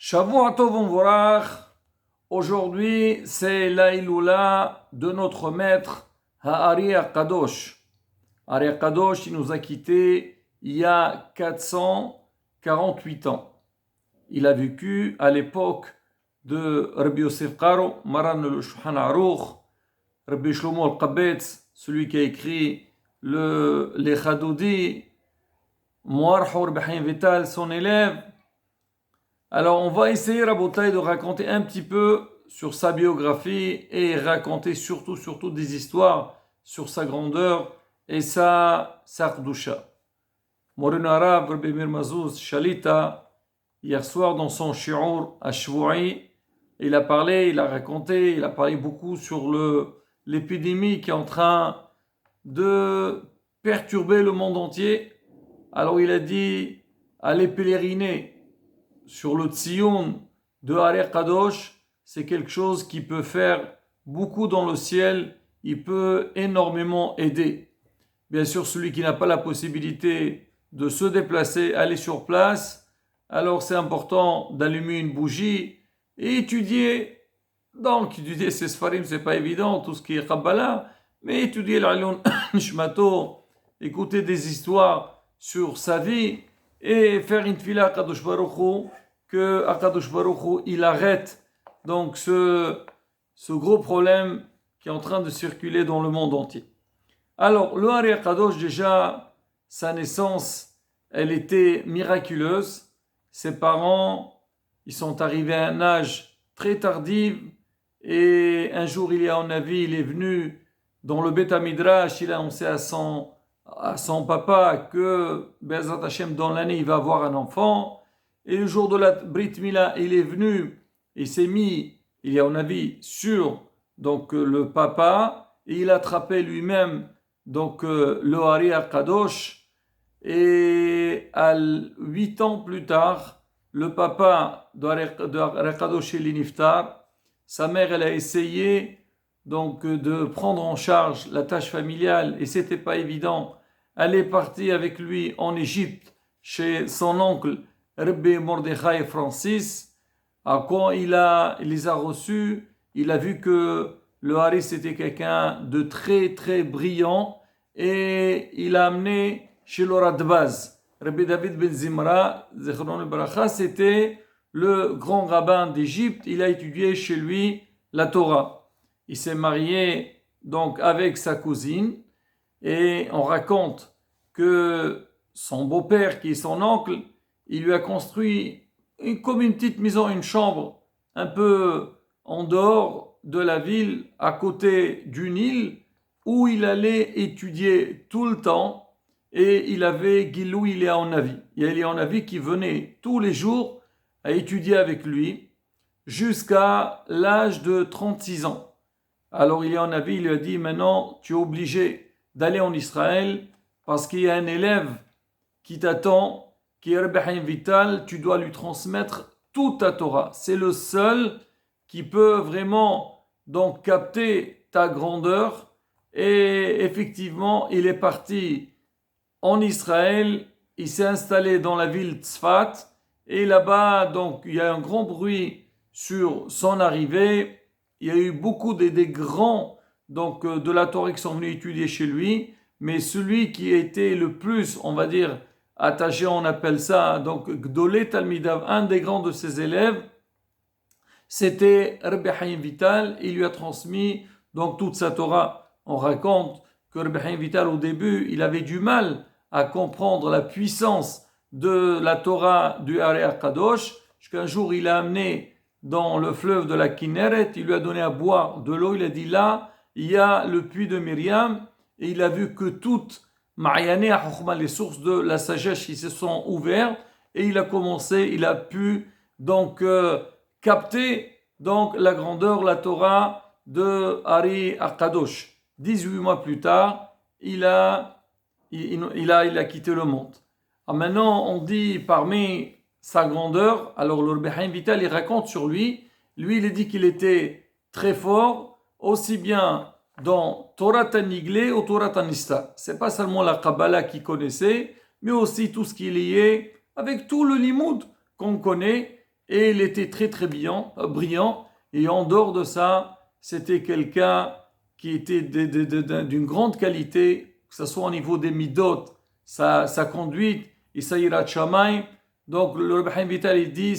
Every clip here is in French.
Shavua Tov Umvorach. Aujourd'hui, c'est l'Aïloula de notre maître Ha'ari Kadosh. Ari Kadosh, il nous a quittés il y a 448 ans. Il a vécu à l'époque de Rabbi Yosef Karo, Maran le Shulchan Aruch, Rabbi Shlomo al-Qabetz, celui qui a écrit les Chadoudi, Moar Hor Behaim Vital, son élève. Alors, on va essayer, Rabotai, de raconter un petit peu sur sa biographie et raconter surtout des histoires sur sa grandeur et sa Kdusha. Morin Arab, Rabbi Mir Mazouz, Shalita, hier soir dans son shi'ur à Shvu'i, il a parlé beaucoup sur l'épidémie qui est en train de perturber le monde entier. Alors il a dit, allez pèleriner sur le Tzion de Ari Kadosh, c'est quelque chose qui peut faire beaucoup dans le ciel, il peut énormément aider. Bien sûr, celui qui n'a pas la possibilité de se déplacer, aller sur place, alors c'est important d'allumer une bougie et étudier. Donc, étudier ces Sfarim, c'est pas évident, tout ce qui est Kabbalah, mais étudier l'Alon Nishmato, écouter des histoires sur sa vie et faire une fila à Kadosh Baruch Hu, que Akadosh Baruch Hu, il arrête donc ce gros problème qui est en train de circuler dans le monde entier. Alors, le Ari Akadosh, déjà, sa naissance, elle était miraculeuse. Ses parents, ils sont arrivés à un âge très tardif et un jour, il est venu dans le Beth Midrash, il a annoncé à son papa que Be'ezrat Hashem, dans l'année, il va avoir un enfant. Et le jour de la Brit Mila, il est venu, il s'est mis, il y a un avis, sur donc, le papa, et il a attrapé lui-même donc, le Ari Kadosh. Et 8 ans plus tard, le papa de Ari Kadosh est niftar. Sa mère, elle a essayé donc, de prendre en charge la tâche familiale, et c'était pas évident. Elle est partie avec lui en Égypte, chez son oncle, Rabbi Mordechai Francis. Quand il les a reçus, il a vu que le Haris était quelqu'un de très très brillant et il a amené chez le Radbaz. Rabbi David Ben Zimra, Zechron Baracha, c'était le grand rabbin d'Égypte. Il a étudié chez lui la Torah. Il s'est marié donc avec sa cousine et on raconte que son beau-père, qui est son oncle, il lui a construit comme une petite maison, une chambre, un peu en dehors de la ville, à côté d'une île, où il allait étudier tout le temps, et il avait Gilou Eliyahu-Navi. Il y a Eliyahu-Navi qui venait tous les jours à étudier avec lui, jusqu'à l'âge de 36 ans. Alors Eliyahu-Navi lui a dit, maintenant tu es obligé d'aller en Israël, parce qu'il y a un élève qui t'attend, qui est Rabbi Vital, tu dois lui transmettre toute ta Torah. C'est le seul qui peut vraiment donc capter ta grandeur. Et effectivement, il est parti en Israël, il s'est installé dans la ville Tzfat, et là-bas, donc, il y a un grand bruit sur son arrivée. Il y a eu beaucoup des grands donc, de la Torah qui sont venus étudier chez lui, mais celui qui était le plus, on va dire, attaché, on appelle ça, donc Gdolé Talmidav, un des grands de ses élèves, c'était Rabbi Haim Vital. Il lui a transmis donc toute sa Torah. On raconte que Rabbi Haim Vital, au début, il avait du mal à comprendre la puissance de la Torah du Ari Kadosh, jusqu'un jour, il a amené dans le fleuve de la Kinneret, il lui a donné à boire de l'eau, il a dit là, il y a le puits de Myriam, et il a vu que toutes Ma'yané à Chokhmah, les sources de la sagesse qui se sont ouvertes, et il a pu donc capter donc la grandeur, la Torah de Ari Kadosh. 18 mois plus tard, il a quitté le monde. Alors maintenant, on dit parmi sa grandeur, alors le Rabbi Haim Vital, il raconte sur lui, il dit qu'il était très fort, aussi bien dans Torah Taniglé ou Torah Tanista. C'est pas seulement la Kabbalah qu'il connaissait, mais aussi tout ce qui est lié avec tout le limoud qu'on connaît. et il était très très brillant. Et en dehors de ça, c'était quelqu'un qui était d'une grande qualité, que ce soit au niveau des midot, sa conduite et sa hirat shamayim. Donc le Rebbe Chaim Vital il dit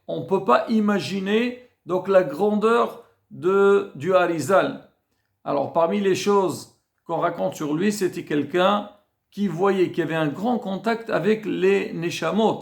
on ne peut pas imaginer donc la grandeur du Harizal. Alors parmi les choses qu'on raconte sur lui, c'était quelqu'un qui voyait qu'il y avait un grand contact avec les neshamot.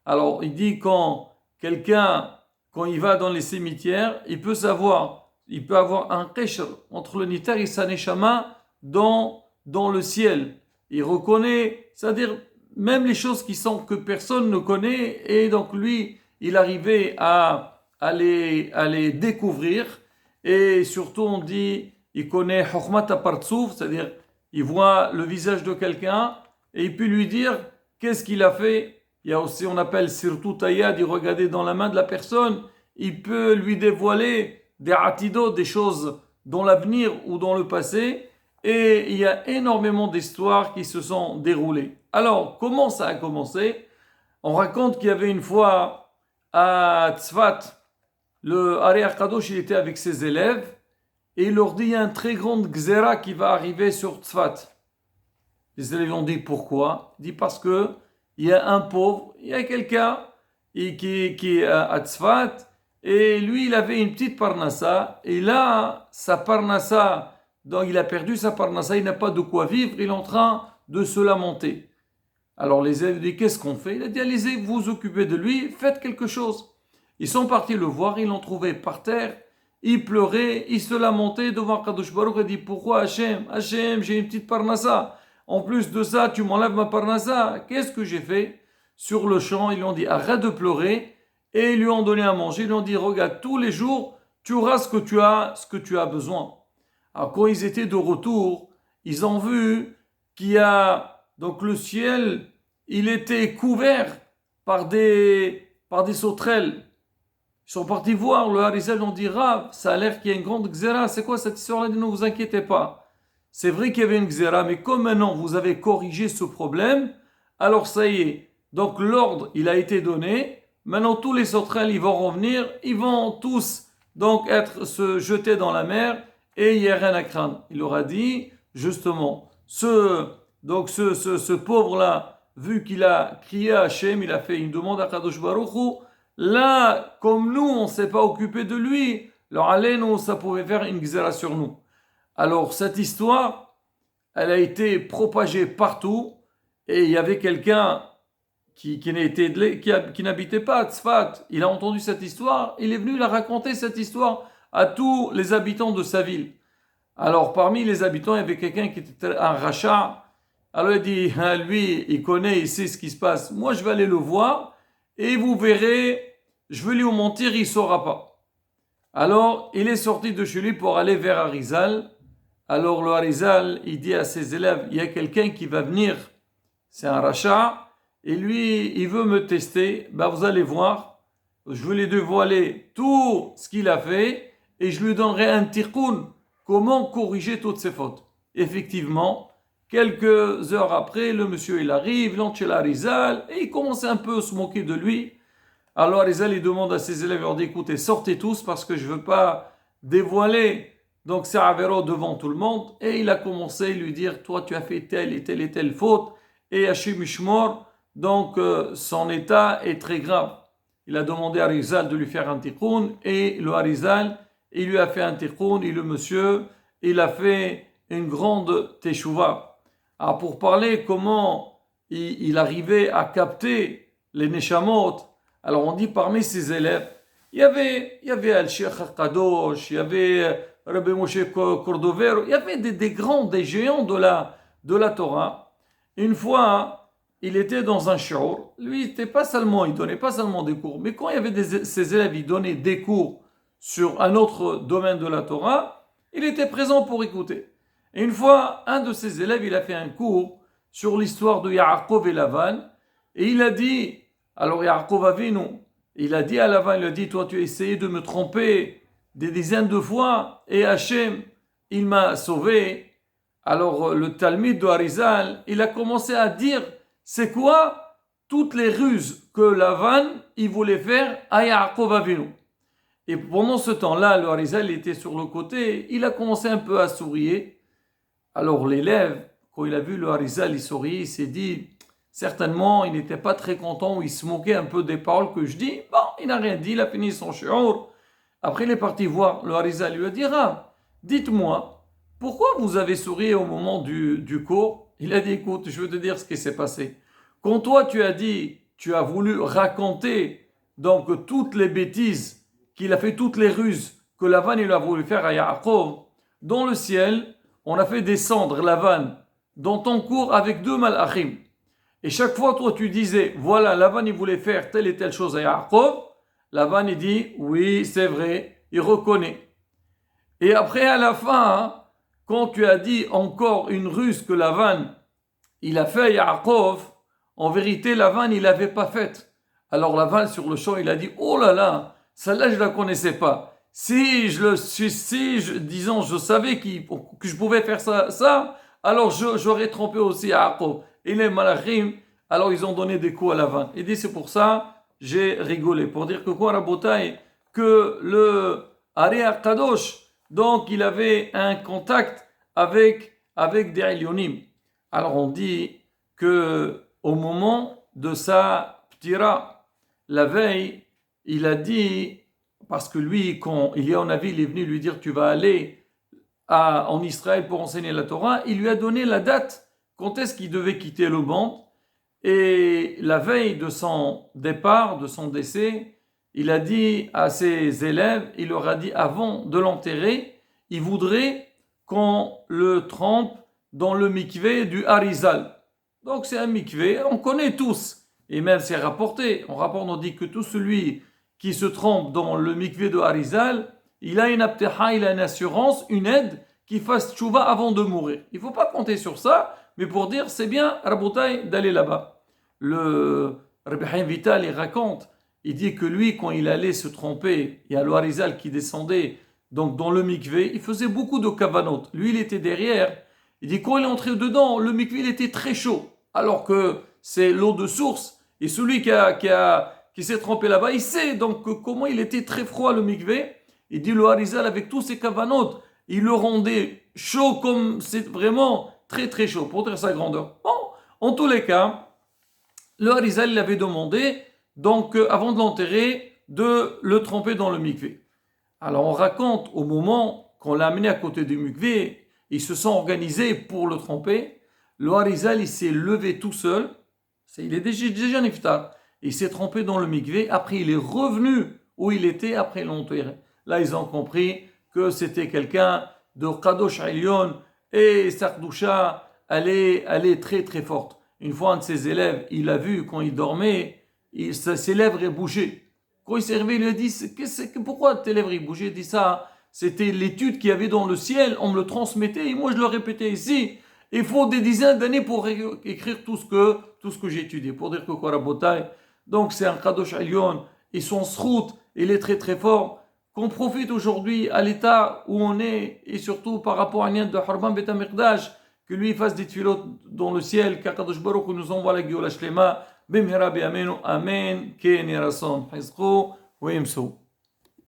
Alors il dit quand il va dans les cimetières, il peut avoir un qishr entre le nitar et sa neshama dans le ciel. Il reconnaît, c'est-à-dire même les choses que personne ne connaît, et donc lui, il arrivait à les découvrir, et surtout on dit, il connaît Chokhmat Apartsouf, c'est-à-dire il voit le visage de quelqu'un, et il peut lui dire qu'est-ce qu'il a fait. Il y a aussi, on appelle Sirtu Tayad, il regardait dans la main de la personne, il peut lui dévoiler des atidos, des choses dans l'avenir ou dans le passé, et il y a énormément d'histoires qui se sont déroulées. Alors, comment ça a commencé? On raconte qu'il y avait une fois à Tzfat, le Ari Akadosh, il était avec ses élèves, et il leur dit, il y a une très grande gzera qui va arriver sur Tzfat. Les élèves ont dit, pourquoi? Il dit, parce que il y a un pauvre, il y a quelqu'un qui est à Tzfat, et lui, il avait une petite parnassa, et là, sa parnassa, donc il a perdu sa parnassa, il n'a pas de quoi vivre, il est en train de se lamenter. Alors les élèves disent, qu'est-ce qu'on fait? Il a dit, allez-y, vous vous occupez de lui, faites quelque chose. Ils sont partis le voir, ils l'ont trouvé par terre, il pleurait, il se lamentait devant Kadosh Baruch, il dit, pourquoi Hachem, j'ai une petite parnassa. En plus de ça, tu m'enlèves ma parnassa. Qu'est-ce que j'ai fait? Sur le champ, ils lui ont dit, arrête de pleurer. Et ils lui ont donné à manger. Ils lui ont dit, regarde, tous les jours, tu auras ce que tu as besoin. Alors, quand ils étaient de retour, ils ont vu qu'il y a, donc le ciel, il était couvert par des sauterelles. Ils sont partis voir le Harizal, ils ont dit, Rav, ça a l'air qu'il y a une grande xéra. C'est quoi cette histoire-là? Ne vous inquiétez pas. C'est vrai qu'il y avait une xéra, mais comme maintenant vous avez corrigé ce problème, alors ça y est. Donc l'ordre, il a été donné. Maintenant tous les sauterelles, ils vont revenir. Ils vont tous donc se jeter dans la mer et il n'y a rien à craindre. Il leur a dit, justement, ce pauvre-là, vu qu'il a crié à Hachem, il a fait une demande à Kadosh Baruch Hu, là, comme nous, on ne s'est pas occupé de lui, alors allez, nous, ça pouvait faire une xéra sur nous. Alors, cette histoire, elle a été propagée partout, et il y avait quelqu'un qui n'habitait pas à Tzfat. Il a entendu cette histoire, il est venu la raconter, cette histoire, à tous les habitants de sa ville. Alors, parmi les habitants, il y avait quelqu'un qui était un rachat. Alors, il dit, lui, il connaît, il sait ce qui se passe. Moi, je vais aller le voir, et vous verrez, je vais lui mentir, il ne saura pas. Alors, il est sorti de chez lui pour aller vers Harizal. Alors le Harizal, il dit à ses élèves, il y a quelqu'un qui va venir, c'est un rachat, et lui, il veut me tester, vous allez voir, je vais lui dévoiler tout ce qu'il a fait, et je lui donnerai un tikkun, comment corriger toutes ses fautes. Effectivement, quelques heures après, le monsieur, il arrive, il entre chez l'Harizal, et il commence un peu à se moquer de lui. Alors Harizal, il demande à ses élèves, il leur dit, écoutez, sortez tous, parce que je ne veux pas dévoiler donc c'est Avero devant tout le monde, et il a commencé à lui dire, toi tu as fait telle et telle faute, et Hachim Ishmor, donc son état est très grave. Il a demandé à Harizal de lui faire un tikkun, et le Harizal, il lui a fait un tikkun, et le monsieur, il a fait une grande teshuva. Alors pour parler comment il arrivait à capter les neshamot, alors on dit parmi ses élèves, il y avait Al-Sheikh Kadosh, il y avait Rabbi Moshe Cordovero, il y avait des grands, des géants de la Torah. Une fois, il était dans un shiur. Lui, il donnait pas seulement des cours, mais quand il y avait ses élèves, il donnait des cours sur un autre domaine de la Torah, il était présent pour écouter. Et une fois, un de ses élèves, il a fait un cours sur l'histoire de Yaakov et Lavan, et il a dit, alors Yaakov Avinu, il a dit à Lavan, il a dit, toi tu as essayé de me tromper des dizaines de fois, et Hachem, il m'a sauvé. Alors le Talmud de Harizal, il a commencé à dire, c'est quoi toutes les ruses que Lavan il voulait faire à Yaakov Avinu. Et pendant ce temps-là, le Harizal était sur le côté, il a commencé un peu à sourire. Alors l'élève, quand il a vu le Harizal, il souriait, il s'est dit, certainement, il n'était pas très content, ou il se moquait un peu des paroles que je dis. Bon, il n'a rien dit, il a fini son shiur. Après, il est parti voir le Harizal, il lui a dit, ah, dites-moi, pourquoi vous avez souri au moment du cours? Il a dit, écoute, je veux te dire ce qui s'est passé. Quand toi, tu as dit, tu as voulu raconter donc toutes les bêtises qu'il a fait, toutes les ruses que Lavan il a voulu faire à Yaakov, dans le ciel, on a fait descendre Lavan dans ton cours avec 2 malachim. Et chaque fois, toi, tu disais, voilà, Lavan il voulait faire telle et telle chose à Yaakov. Lavan il dit, oui, c'est vrai, il reconnaît. Et après, à la fin, hein, quand tu as dit encore une ruse que Lavan il a fait à Yaakov, en vérité, Lavan il l'avait pas faite. Alors Lavan, sur le champ, il a dit, oh là là, celle-là, je ne la connaissais pas. Disons, je savais que je pouvais faire ça, alors j'aurais trompé aussi Yaakov. Et les malachim, alors ils ont donné des coups à Lavan. Il dit, c'est pour ça, j'ai rigolé. Pour dire que quoi, Rabotai, que le Ari Kadosh, donc il avait un contact avec des Elyonim. Alors on dit que au moment de sa ptira, la veille, il a dit, parce que lui, quand Eliyahu Navi il est venu lui dire, tu vas aller en Israël pour enseigner la Torah, il lui a donné la date, quand est-ce qu'il devait quitter le monde. Et la veille de son départ, de son décès, il a dit à ses élèves, il leur a dit avant de l'enterrer, il voudrait qu'on le trempe dans le mikvé du Harizal. Donc c'est un mikvé, on connaît tous, et même c'est rapporté, on dit que tout celui qui se trompe dans le mikvé de Harizal, il a une abteha, il a une assurance, une aide, qui fasse tchouva avant de mourir. Il ne faut pas compter sur ça, mais pour dire c'est bien, Rabotai, d'aller là-bas. Le Rabbi Chaim Vital, il raconte, il dit que lui, quand il allait se tromper, il y a le Harizal qui descendait donc dans le mikvé, il faisait beaucoup de kavanot. Lui, il était derrière. Il dit quand il est entré dedans, le mikvé il était très chaud, alors que c'est l'eau de source. Et celui qui s'est trompé là-bas, il sait donc comment il était très froid le mikvé. Il dit le Harizal avec tous ses kavanot, il le rendait chaud comme c'est vraiment très très chaud pour dire sa grandeur. Bon, en tous les cas, le Harizal il avait demandé donc avant de l'enterrer de le tremper dans le mikvé. Alors on raconte au moment qu'on l'a amené à côté du mikvé, ils se sont organisés pour le tremper. Le Harizal il s'est levé tout seul, il est déjà niftar. Il s'est trempé dans le mikvé, après il est revenu où il était, après l'enterrer. Là ils ont compris que c'était quelqu'un de Kadosh Elyon et sa Kdusha, elle est très très forte. Une fois un de ses élèves, il a vu quand il dormait, ses lèvres bougeaient. Quand il s'est réveillé, il lui a dit, pourquoi tes lèvres bougeaient? Il dit ça, c'était l'étude qu'il y avait dans le ciel, on me le transmettait et moi je le répétais ici. Il faut des dizaines d'années pour écrire tout ce que j'ai étudié, pour dire que quoi, Rabotai. Donc c'est un Kadosh Elyon, et son srout, il est très très fort. Qu'on profite aujourd'hui à l'état où on est, et surtout par rapport à l'Inde de Harban Bet HaMikdash, que lui fasse des tefilot dans le ciel, qu'Akadosh Baruch Hu nous envoie la Géoula Shlema, Bimhera Bi'amenu, Amen, Ken Yerason, Hizqo, Wemso.